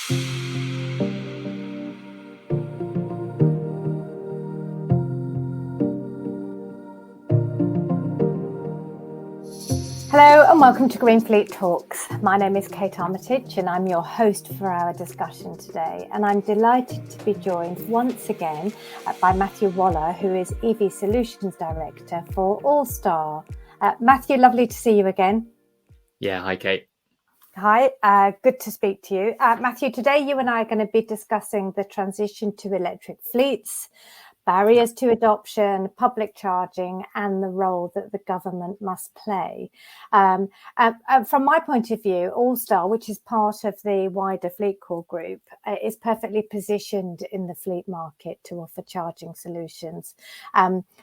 Hello and welcome to GreenFleet Talks. My name is Kate Armitage and I'm your host for our discussion today. And I'm delighted to be joined once again by Matthew Waller, who is EV Solutions Director for AllStar. Matthew, lovely to see you again. Yeah, hi Kate. Hi, good to speak to you. Matthew, today you and I are going to be discussing the transition to electric fleets, barriers to adoption, public charging, and the role that the government must play. From my point of view, AllStar, which is part of the wider Fleet Core group, is perfectly positioned in the fleet market to offer charging solutions.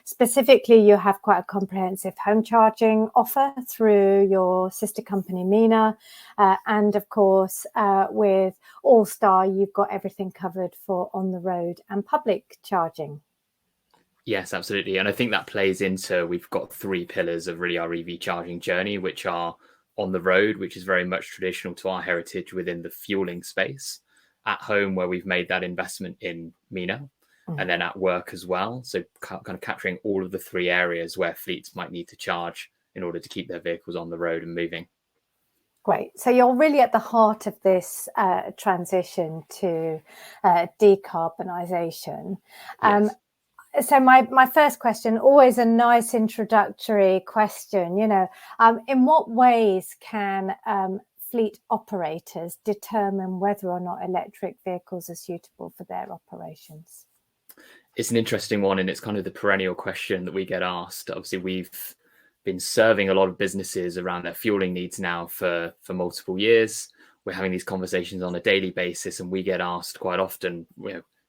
Specifically, you have quite a comprehensive home charging offer through your sister company, Mina. And of course, with AllStar, you've got everything covered for on the road and public charging. Yes, absolutely. And I think that plays into, we've got three pillars of really our EV charging journey, which are on the road, which is very much traditional to our heritage within the fueling space, at home, where we've made that investment in Mina, and then at work as well. So kind of capturing all of the three areas where fleets might need to charge in order to keep their vehicles on the road and moving. Great. So you're really at the heart of this transition to decarbonisation. Yes. So my first question, always a nice introductory question, in what ways can fleet operators determine whether or not electric vehicles are suitable for their operations? It's an interesting one, and it's kind of the perennial question that we get asked. Obviously, we've been serving a lot of businesses around their fueling needs now for multiple years. We're having these conversations on a daily basis, and we get asked quite often,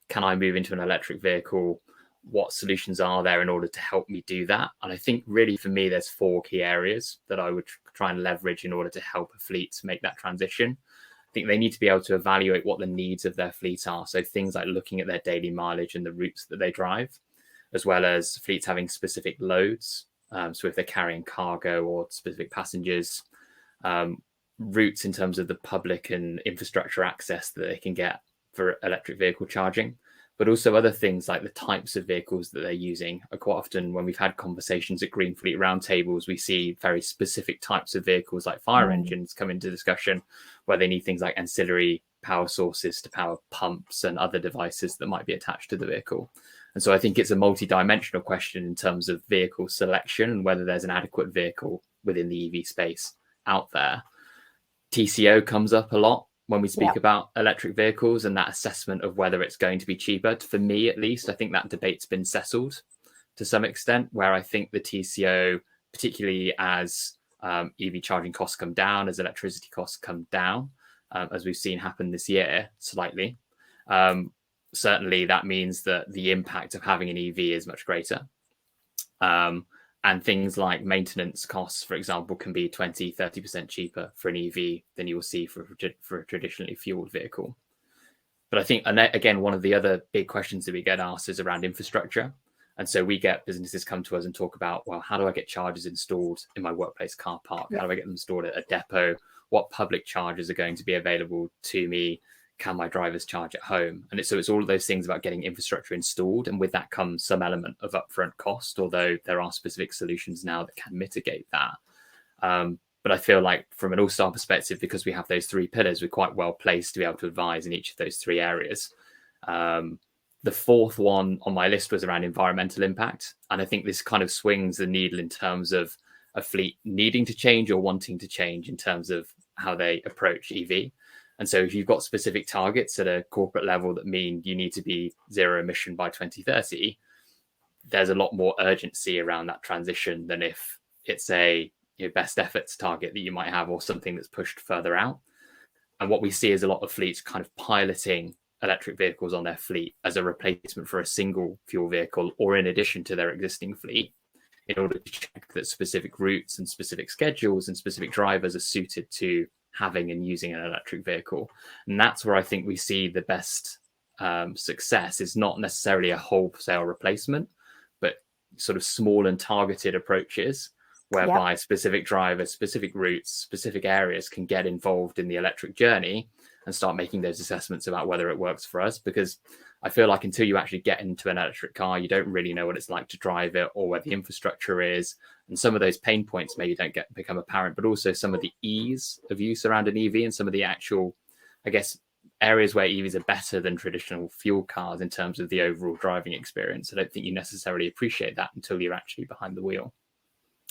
can I move into an electric vehicle? What solutions are there in order to help me do that? And I think really for me, there's four key areas that I would try and leverage in order to help a fleet make that transition. I think they need to be able to evaluate what the needs of their fleet are. So things like looking at their daily mileage and the routes that they drive, as well as fleets having specific loads. So if they're carrying cargo or specific passengers, routes in terms of the public and infrastructure access that they can get for electric vehicle charging, but also other things like the types of vehicles that they're using. Quite often when we've had conversations at GreenFleet roundtables, we see very specific types of vehicles like fire engines come into discussion, where they need things like ancillary power sources to power pumps and other devices that might be attached to the vehicle. And so I think it's a multi-dimensional question in terms of vehicle selection and whether there's an adequate vehicle within the EV space out there. TCO comes up a lot when we speak about electric vehicles, and that assessment of whether it's going to be cheaper. For me, at least, I think that debate's been settled to some extent, where I think the TCO, particularly as EV charging costs come down, as electricity costs come down, as we've seen happen this year slightly, certainly that means that the impact of having an EV is much greater. And things like maintenance costs, for example, can be 20, 30% cheaper for an EV than you will see for a traditionally fueled vehicle. But I think, again, one of the other big questions that we get asked is around infrastructure. And so we get businesses come to us and talk about, well, how do I get chargers installed in my workplace car park? How do I get them installed at a depot? What public chargers are going to be available to me? Can my drivers charge at home? And so it's all of those things about getting infrastructure installed. And with that comes some element of upfront cost, although there are specific solutions now that can mitigate that. But I feel like from an AllStar perspective, because we have those three pillars, we're quite well placed to be able to advise in each of those three areas. The fourth one on my list was around environmental impact. And I think this kind of swings the needle in terms of a fleet needing to change or wanting to change in terms of how they approach EV. And so if you've got specific targets at a corporate level that mean you need to be zero emission by 2030, there's a lot more urgency around that transition than if it's a best efforts target that you might have or something that's pushed further out. And what we see is a lot of fleets kind of piloting electric vehicles on their fleet as a replacement for a single fuel vehicle or in addition to their existing fleet, in order to check that specific routes and specific schedules and specific drivers are suited to having and using an electric vehicle. And that's where I think we see the best success is not necessarily a wholesale replacement, but sort of small and targeted approaches whereby specific drivers, specific routes, specific areas can get involved in the electric journey and start making those assessments about whether it works for us. Because I feel like until you actually get into an electric car, you don't really know what it's like to drive it or where the infrastructure is. And some of those pain points maybe don't become apparent, but also some of the ease of use around an EV and some of the actual, I guess, areas where EVs are better than traditional fuel cars in terms of the overall driving experience. I don't think you necessarily appreciate that until you're actually behind the wheel.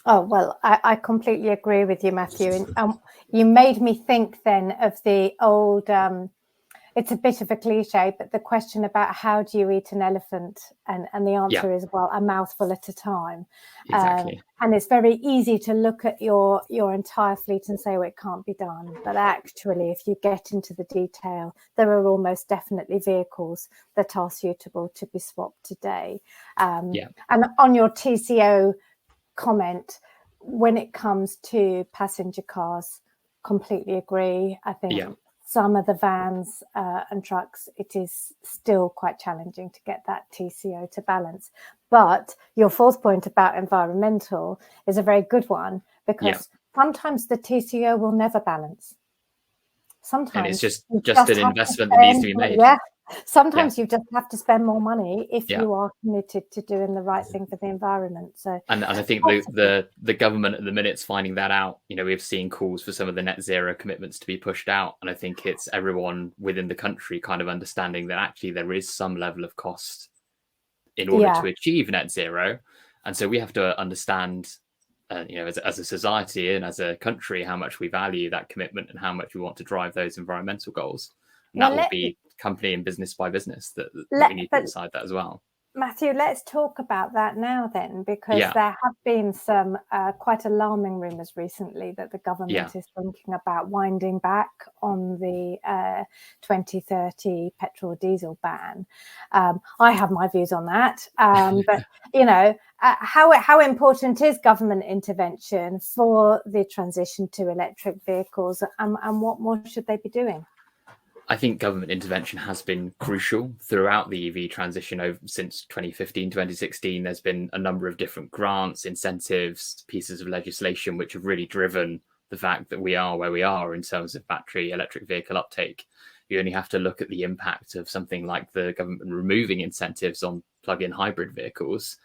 Oh, well, I completely agree with you, Matthew. And you made me think then of the old, it's a bit of a cliche, but the question about how do you eat an elephant? And the answer is, well, a mouthful at a time. Exactly. And it's very easy to look at your entire fleet and say, well, it can't be done. But actually, if you get into the detail, there are almost definitely vehicles that are suitable to be swapped today. And on your TCO comment, when it comes to passenger cars, completely agree. I think some of the vans and trucks, it is still quite challenging to get that TCO to balance. But your fourth point about environmental is a very good one, because sometimes the TCO will never balance. Sometimes and it's just an investment that needs to be made. Sometimes you just have to spend more money if you are committed to doing the right thing for the environment. So, and I think the government at the minute's finding that out. You know, we've seen calls for some of the net zero commitments to be pushed out, and I think it's everyone within the country kind of understanding that actually there is some level of cost in order to achieve net zero, and so we have to understand, you know, as a society and as a country, how much we value that commitment and how much we want to drive those environmental goals. And that will be company and business by business that we need to decide that as well. Matthew, let's talk about that now then, because there have been some quite alarming rumours recently that the government is thinking about winding back on the 2030 petrol diesel ban. I have my views on that, but you know, how important is government intervention for the transition to electric vehicles, and what more should they be doing? I think government intervention has been crucial throughout the EV transition since 2015, 2016. There's been a number of different grants, incentives, pieces of legislation which have really driven the fact that we are where we are in terms of battery electric vehicle uptake. You only have to look at the impact of something like the government removing incentives on plug-in hybrid vehicles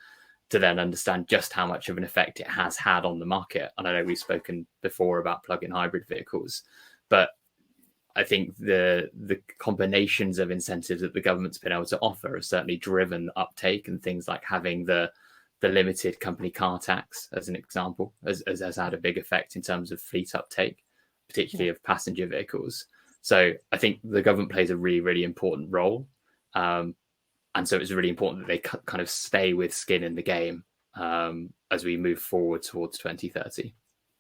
to then understand just how much of an effect it has had on the market. And I know we've spoken before about plug-in hybrid vehicles, but I think the combinations of incentives that the government's been able to offer have certainly driven uptake, and things like having the limited company car tax, as an example, has had a big effect in terms of fleet uptake, particularly of passenger vehicles. So I think the government plays a really, really important role. And so it's really important that they kind of stay with skin in the game as we move forward towards 2030.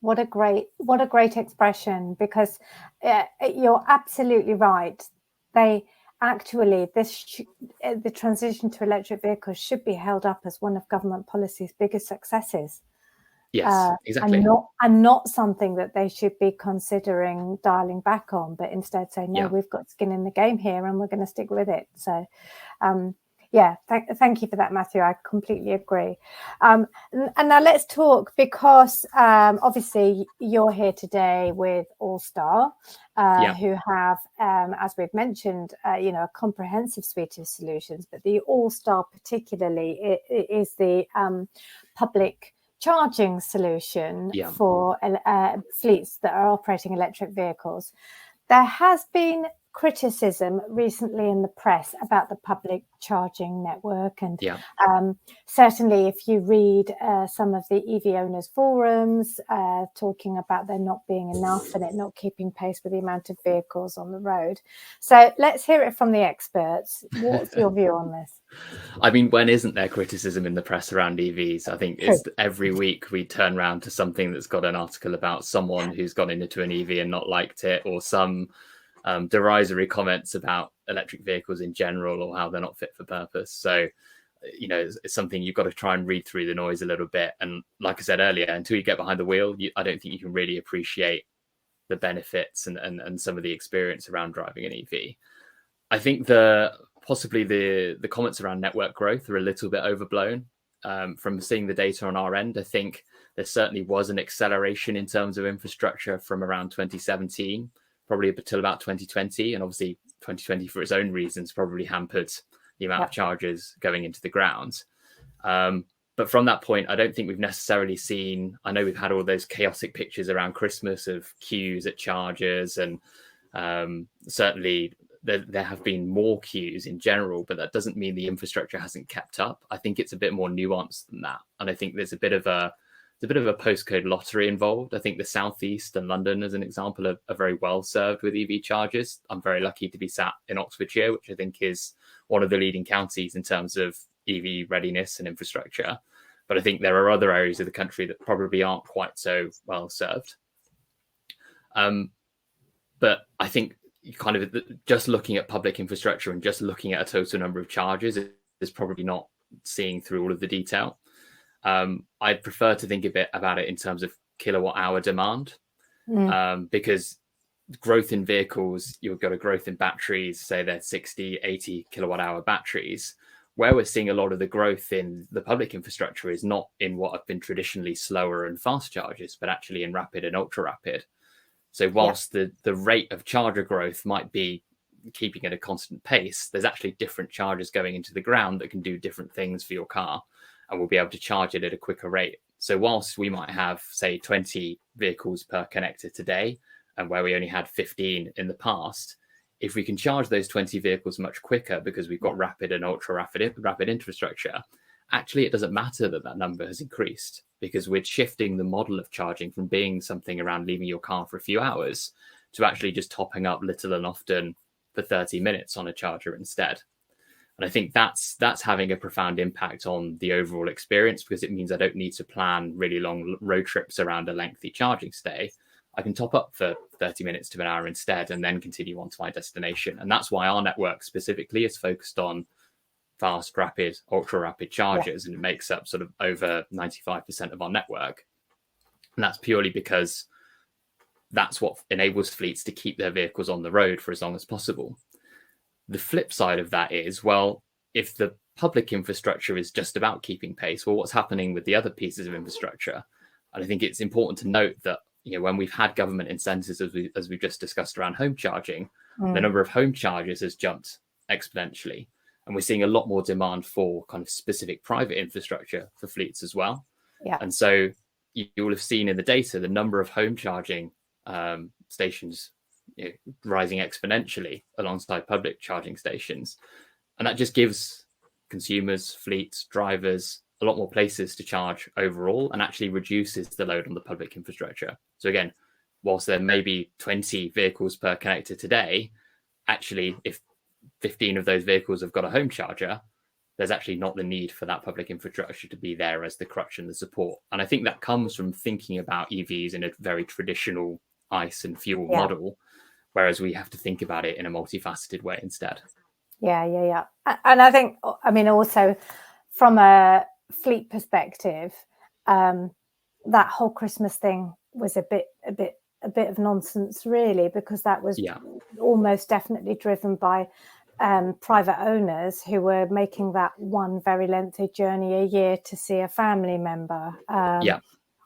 What a great expression, because you're absolutely right. They actually, the transition to electric vehicles should be held up as one of government policy's biggest successes. Yes, exactly. And not something that they should be considering dialing back on, but instead say, no, we've got skin in the game here and we're going to stick with it. So, thank you for that, Matthew. I completely agree. And now let's talk, because obviously you're here today with AllStar, who have, as we've mentioned, a comprehensive suite of solutions. But the AllStar particularly is the public charging solution for fleets that are operating electric vehicles. There has been criticism recently in the press about the public charging network, and certainly if you read some of the EV owners forums talking about there not being enough and it not keeping pace with the amount of vehicles on the road. So let's hear it from the experts. What's your view on this? I mean, when isn't there criticism in the press around EVs? I think it's every week we turn around to something that's got an article about someone who's gone into an EV and not liked it, or some derisory comments about electric vehicles in general, or how they're not fit for purpose. So, you know, it's something you've got to try and read through the noise a little bit. And like I said earlier, until you get behind the wheel, I don't think you can really appreciate the benefits and some of the experience around driving an EV. I think possibly the comments around network growth are a little bit overblown. From seeing the data on our end, I think there certainly was an acceleration in terms of infrastructure from around 2017. probably until about 2020. And obviously 2020, for its own reasons, probably hampered the amount of chargers going into the ground. But from that point, I don't think we've necessarily seen, I know we've had all those chaotic pictures around Christmas of queues at chargers, and certainly there have been more queues in general, but that doesn't mean the infrastructure hasn't kept up. I think it's a bit more nuanced than that. And I think there's a bit of a postcode lottery involved. I think the Southeast and London, as an example, are very well served with EV chargers. I'm very lucky to be sat in Oxfordshire, which I think is one of the leading counties in terms of EV readiness and infrastructure. But I think there are other areas of the country that probably aren't quite so well served. But I think kind of just looking at public infrastructure and just looking at a total number of chargers is probably not seeing through all of the detail. I'd prefer to think a bit about it in terms of kilowatt hour demand, because growth in vehicles, you've got a growth in batteries, say they're 60, 80 kilowatt hour batteries. Where we're seeing a lot of the growth in the public infrastructure is not in what have been traditionally slower and fast chargers, but actually in rapid and ultra rapid. So whilst the rate of charger growth might be keeping at a constant pace, there's actually different chargers going into the ground that can do different things for your car, and we'll be able to charge it at a quicker rate. So whilst we might have, say, 20 vehicles per connector today, and where we only had 15 in the past, if we can charge those 20 vehicles much quicker because we've got rapid and ultra rapid infrastructure, actually it doesn't matter that number has increased, because we're shifting the model of charging from being something around leaving your car for a few hours to actually just topping up little and often for 30 minutes on a charger instead. And I think that's having a profound impact on the overall experience, because it means I don't need to plan really long road trips around a lengthy charging stay. I can top up for 30 minutes to an hour instead and then continue on to my destination. And that's why our network specifically is focused on fast, rapid, ultra rapid chargers, and it makes up sort of over 95% of our network. And that's purely because that's what enables fleets to keep their vehicles on the road for as long as possible. The flip side of that is, well, if the public infrastructure is just about keeping pace, well, what's happening with the other pieces of infrastructure? And I think it's important to note that, you know, when we've had government incentives, as we just discussed around home charging, the number of home chargers has jumped exponentially. And we're seeing a lot more demand for kind of specific private infrastructure for fleets as well. Yeah. And so you will have seen in the data the number of home charging stations, you know, rising exponentially alongside public charging stations. And that just gives consumers, fleets, drivers a lot more places to charge overall, and actually reduces the load on the public infrastructure. So again, whilst there may be 20 vehicles per connector today, actually, if 15 of those vehicles have got a home charger, there's actually not the need for that public infrastructure to be there as the crutch and the support. And I think that comes from thinking about EVs in a very traditional ICE and fuel model, whereas we have to think about it in a multifaceted way instead. Yeah. And I think, I mean, also from a fleet perspective, that whole Christmas thing was a bit of nonsense, really, because that was almost definitely driven by private owners who were making that one very lengthy journey a year to see a family member.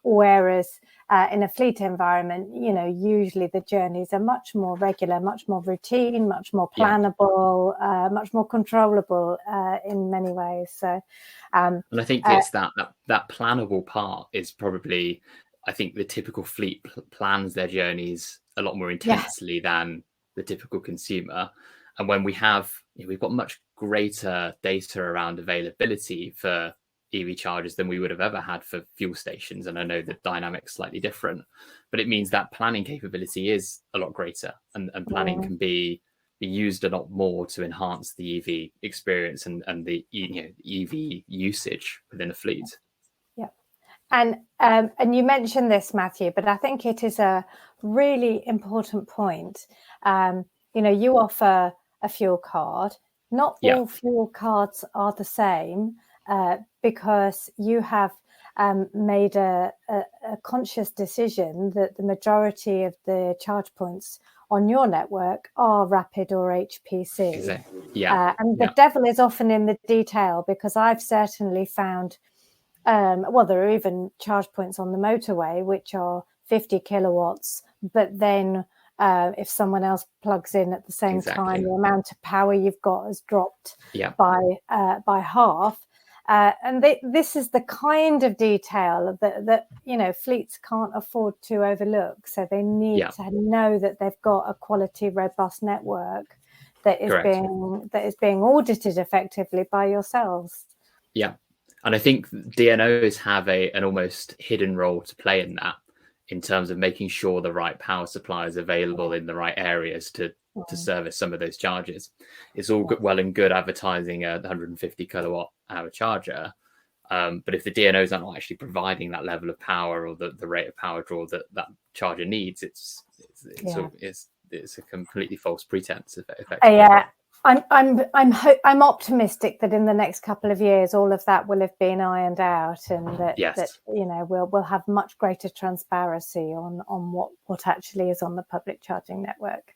Whereas in a fleet environment, you know, usually the journeys are much more regular, much more routine, much more plannable, much more controllable in many ways. So, and I think it's that plannable part is probably, I think the typical fleet plans their journeys a lot more intensely than the typical consumer. And when we have, you know, we've got much greater data around availability for EV chargers than we would have ever had for fuel stations. And I know the dynamic's slightly different, but it means that planning capability is a lot greater, and planning can be used a lot more to enhance the EV experience and the, you know, EV usage within a fleet. Yeah. And you mentioned this, Matthew, but I think it is a really important point. You know, you offer a fuel card. Not all fuel cards are the same, because you have made a conscious decision that the majority of the charge points on your network are rapid or HPC. Exactly. And the devil is often in the detail, because I've certainly found, well, there are even charge points on the motorway which are 50 kilowatts, but then if someone else plugs in at the same time, the amount of power you've got has dropped by half. And this is the kind of detail that fleets can't afford to overlook. So they need to know that they've got a quality, robust network that is being audited effectively by yourselves. Yeah, and I think DNOs have an almost hidden role to play in that, in terms of making sure the right power supply is available in the right areas to service some of those charges. It's all well and good advertising a 150 kilowatt hour charger, but if the DNOs aren't actually providing that level of power or the rate of power draw that charger needs, it's a completely false pretense. Yeah, I'm optimistic that in the next couple of years all of that will have been ironed out, and that we'll have much greater transparency on what actually is on the public charging network.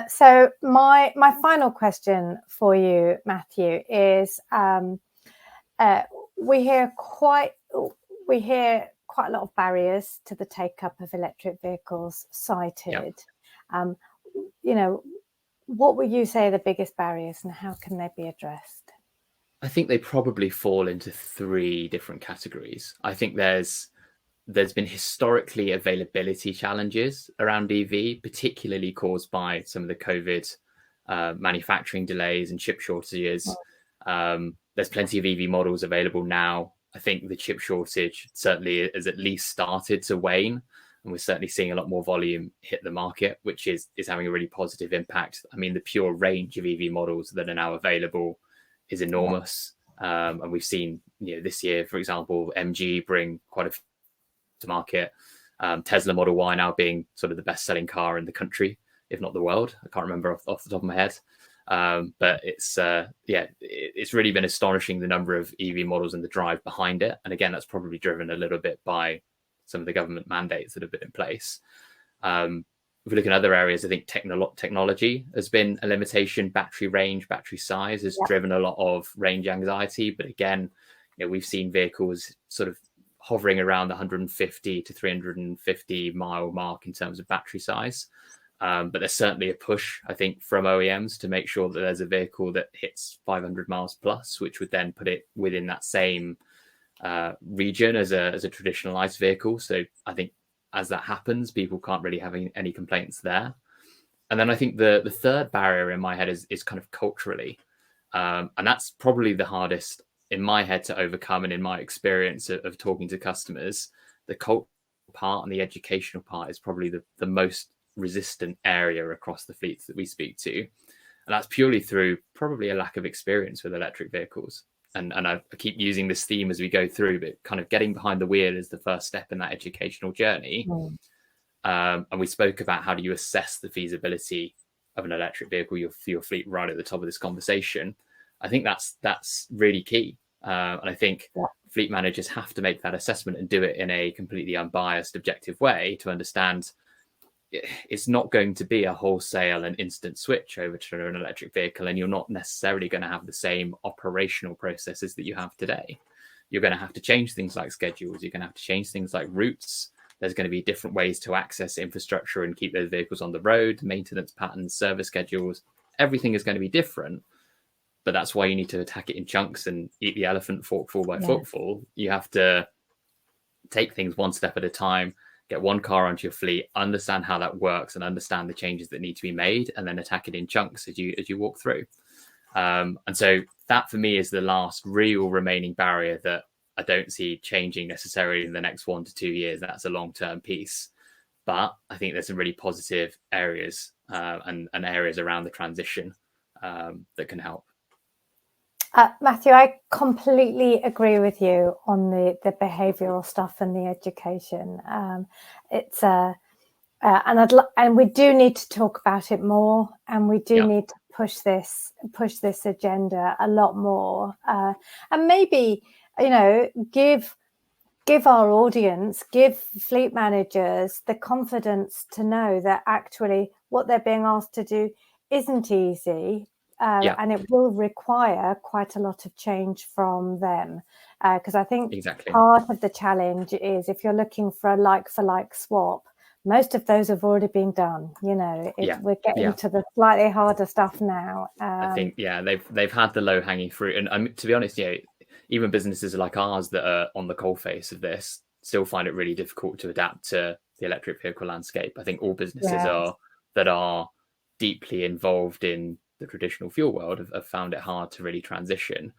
So my final question for you, Matthew, is we hear quite a lot of barriers to the take up of electric vehicles cited. What would you say are the biggest barriers, and how can they be addressed? I think they probably fall into three different categories. I think there's been historically availability challenges around EV, particularly caused by some of the COVID manufacturing delays and chip shortages. There's plenty of EV models available now. I think the chip shortage certainly has at least started to wane, and we're certainly seeing a lot more volume hit the market, which is having a really positive impact. I mean, the pure range of EV models that are now available is enormous. And we've seen, this year, for example, MG bring quite a few to market. Tesla Model Y now being sort of the best-selling car in the country, if not the world. I can't remember off the top of my head. But it's really been astonishing, the number of EV models and the drive behind it. And again, that's probably driven a little bit by some of the government mandates that have been in place. If we look at other areas, I think technology has been a limitation. Battery range, battery size has driven a lot of range anxiety. But again, we've seen vehicles sort of hovering around the 150 to 350 mile mark in terms of battery size. But there's certainly a push, I think, from OEMs to make sure that there's a vehicle that hits 500 miles plus, which would then put it within that same region as a traditional ICE vehicle. So I think as that happens, people can't really have any complaints there. And then I think the third barrier in my head is kind of culturally. And that's probably the hardest in my head to overcome. And in my experience of talking to customers, the cultural part and the educational part is probably the most resistant area across the fleets that we speak to. And that's purely through probably a lack of experience with electric vehicles. And I keep using this theme as we go through, but kind of getting behind the wheel is the first step in that educational journey. And we spoke about how do you assess the feasibility of an electric vehicle for your fleet right at the top of this conversation. I think that's really key. And I think fleet managers have to make that assessment and do it in a completely unbiased, objective way to understand it's not going to be a wholesale and instant switch over to an electric vehicle, and you're not necessarily going to have the same operational processes that you have today. You're going to have to change things like schedules. You're going to have to change things like routes. There's going to be different ways to access infrastructure and keep those vehicles on the road, maintenance patterns, service schedules. Everything is going to be different, but that's why you need to attack it in chunks and eat the elephant forkful by forkful. You have to take things one step at a time, get one car onto your fleet, understand how that works and understand the changes that need to be made, and then attack it in chunks as you walk through. And so that for me is the last real remaining barrier that I don't see changing necessarily in the next 1 to 2 years. That's a long-term piece. But I think there's some really positive areas and areas around the transition that can help. Matthew, I completely agree with you on the behavioural stuff and the education. And we do need to talk about it more, and we do need to push this agenda a lot more, and maybe give our audience, give fleet managers the confidence to know that actually what they're being asked to do isn't easy. And it will require quite a lot of change from them, because I think part of the challenge is if you're looking for a like-for-like swap, most of those have already been done. You know, we're getting to the slightly harder stuff now. I think, they've had the low hanging fruit. And to be honest, even businesses like ours that are on the coalface of this still find it really difficult to adapt to the electric vehicle landscape. I think all businesses that are deeply involved in the traditional fuel world have found it hard to really transition.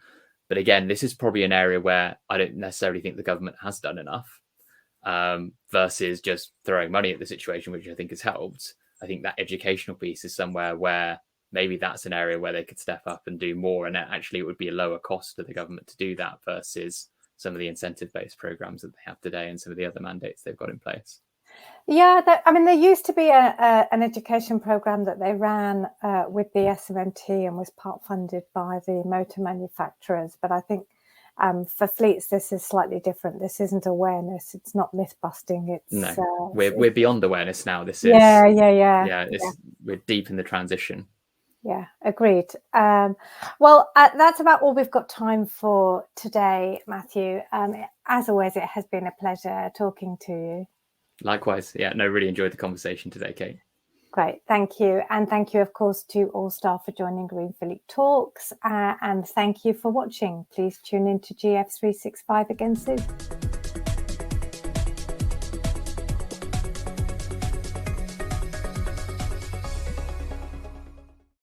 But again, this is probably an area where I don't necessarily think the government has done enough, versus just throwing money at the situation, which I think has helped. I think that educational piece is somewhere where maybe that's an area where they could step up and do more. And actually, it would be a lower cost to the government to do that versus some of the incentive-based programs that they have today and some of the other mandates they've got in place. Yeah, there used to be an education program that they ran with the SMMT and was part funded by the motor manufacturers. But I think for fleets, this is slightly different. This isn't awareness. It's not myth busting. We're beyond awareness now. This is we're deep in the transition. Yeah, agreed. Well, that's about all we've got time for today, Matthew. As always, it has been a pleasure talking to you. Likewise. Really enjoyed the conversation today, Kate. Great. Thank you. And thank you, of course, to AllStar for joining GreenFleet Talks. And thank you for watching. Please tune in to GF365 again soon.